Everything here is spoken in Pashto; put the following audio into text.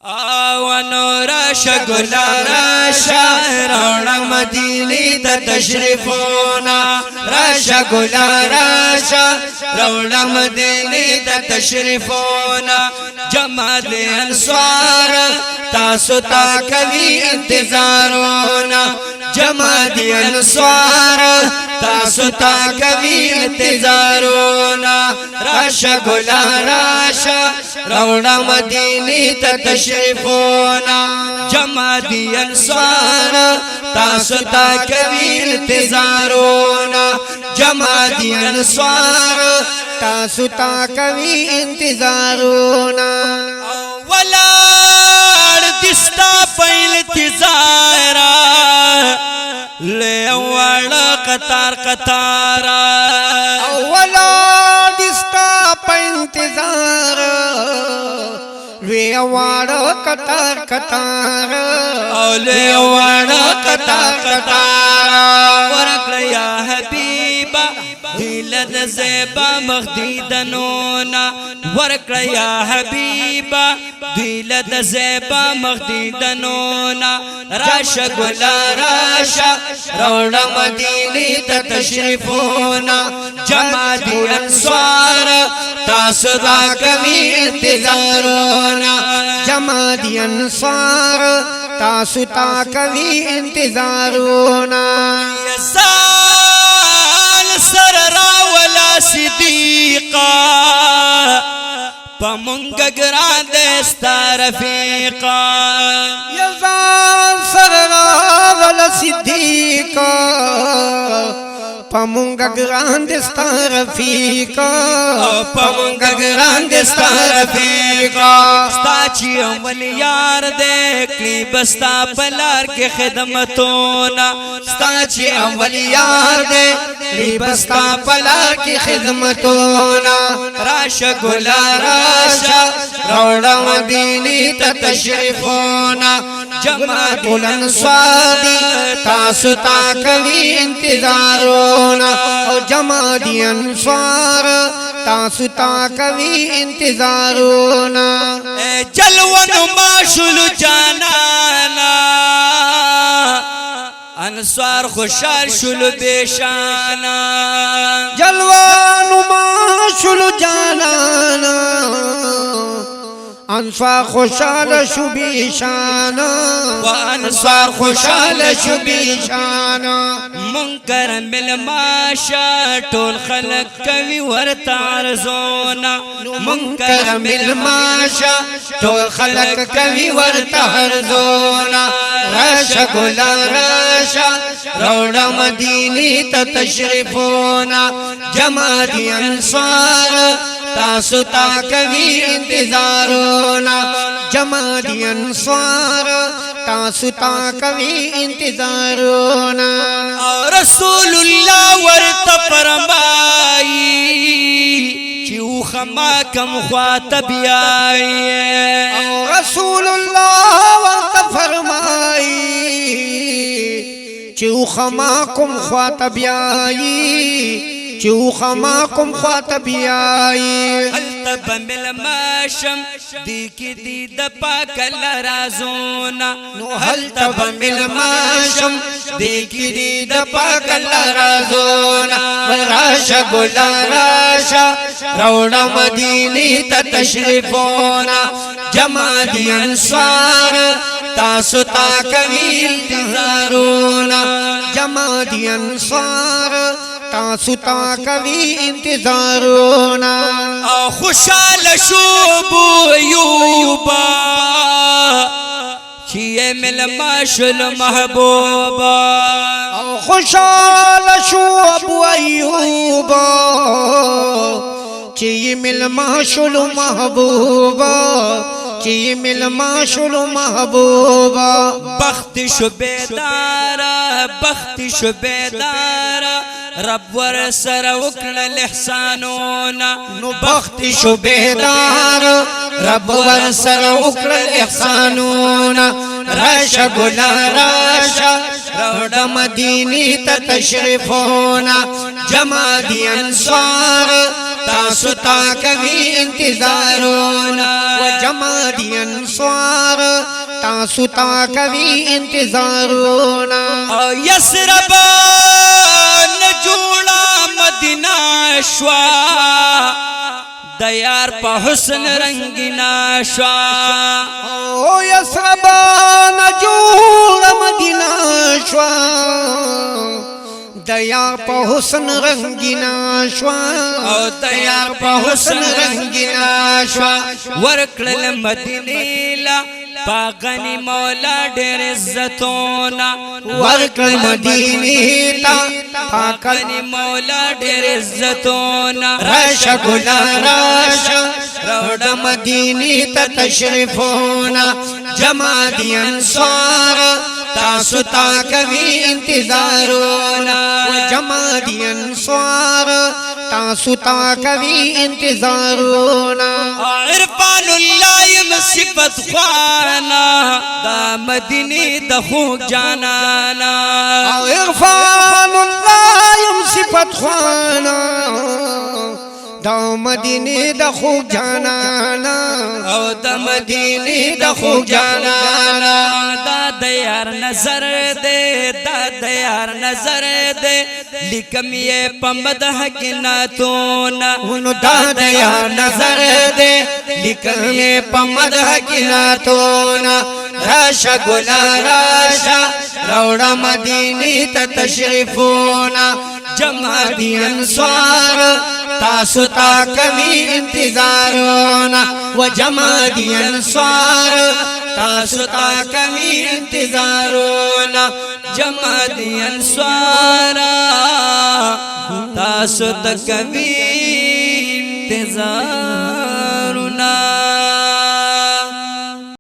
آوانو راشا گلا راشا رونا مدینی تا تشریفونا راشا گلا راشا رونا مدینی تا تشریفونا جمع دی انسوار تاسو تا کبھی انتظارونا جمع دی انسوار تاسو تا کبھی انتظارونا راشا گلا راشا رونا مدینی تا تشریفونا جمع دی انسوار تاسو تا کبھی انتظارونا جمع دی انسوار تاسو تا کبھی انتظارونا ولار دستا پا انتظارا لے والا قطار قطارا اولا دستا پا انتظار لے والا قطار قطار لے والا قطار قطارا ورک لیا حبیبا دیلد زیبا مخدیدنونا ورک لیا حبیبا دیلد زیبا مخدیدنونا راشا گلا راشا رونا مدینی تا تشریفونا جمع دی انسوار تاسو دا کبھی انتظارونا جمع دی انصار تاسو تا کبھی انتظارونا یزال سر راولا صدیقا پمونگا گران دستا رفیقا یزال سر راولا صدیقا پمونگا گران دستا رفیقا پمونگا گران دستا رفیقا ستا چی اول یار دیکھلی بستا پلار کے خدمتونا ستا چی اول یار دیکھلی بستا پلار کی خدمتونا راشا گلا راشا روڑا مدینی تا تشریفونا جمع دلن سوادی تاسو تا کبھی انتظارونا جمع دی انصار تاسو تا کبھی انتظارونا جلون ماشل جانانا انصار خوشحال شل بیشانا جلوان ماشل جانانا انصار خوشحال شبیشانا وانصار خوشحال شبیشانا منکر ملماشا ټول خلق کوي ورته عرضونا منکر ملماشا ټول خلق کوي ورته عرضونا راشا ګلا راشا رونا مدینی ته تشریفونا جمع دی انصار تاسو تا کبھی انتظارونا جمع دی انصار تاسو تا کبھی انتظارونا رسول اللہ ورت فرمائی چیو خما کم خواتب آئی رسول اللہ ورت فرمائی چیو خما کم خواتب آئی چو خماکم خاطبیائی التب ملماشم دیکی دید پاک اللہ رازونا التب ملماشم دیکی دید پاک اللہ رازونا راشا گلا راشا رونا مدینی تا تشریفونا جمع دی انصار تاسو تا کبھی انتظارونا جمع دی انصار تاسو تا کبھی انتظارونا خوشحال شوبو ایوبا چیئے ملما شل محبوبا خوشحال شوبو ایوبا چیئے ملما شل محبوبا چیئے ملما شل محبوبا بخت شبیدارا بخت شبیدارا رب ور سر وکړه احسانونا نو بخت شبیدار رب ور سر وکړه احسانونا راشا گلا راشا روڑا مدینی تا تشریفونا جمع دی انصار تاسو تا کبھی انتظارونا و جمع دی انصار تاسو تا کوي انتظارونه یسرب نجوړه مدینه شوا د یار په حسن رنگینا شوا او یسرب نجوړه مدینه شوا د یار په حسن رنگینا شوا او د یار په حسن رنگینا شوا ورکړل مدینه لا پاغنی مولا ډېر عزتونه ورکړل مدینه تا پاغنی مولا ډېر عزتونه راشه ګلا راشه روډ مدینه ته تشریفونه جما دي انصار تاسو تا کوي انتظارونه جما دي انصار تاسو تا کوي انتظارونه عرفان الله یم صفت خوانا دا مدینه د خو جانانا عرفان الله یم صفت خوانا دا مدینه د خو جانانا او د مدینه د خو جانانا دا د یار نظر دے دا د یار نظر دے لیکم یہ پمدح کی ناتونا ونو دا د یار نظر دے لیکم یہ پمدح کی ناتونا راشا ګلا راشا روڑا مدینه ته تشریفونا جمع دی انصار تاسو تا کوي انتظارونه و جمع دي انصار تاسو تا کوي انتظارونه جمع دي انصار تاسو تا کوي انتظارونه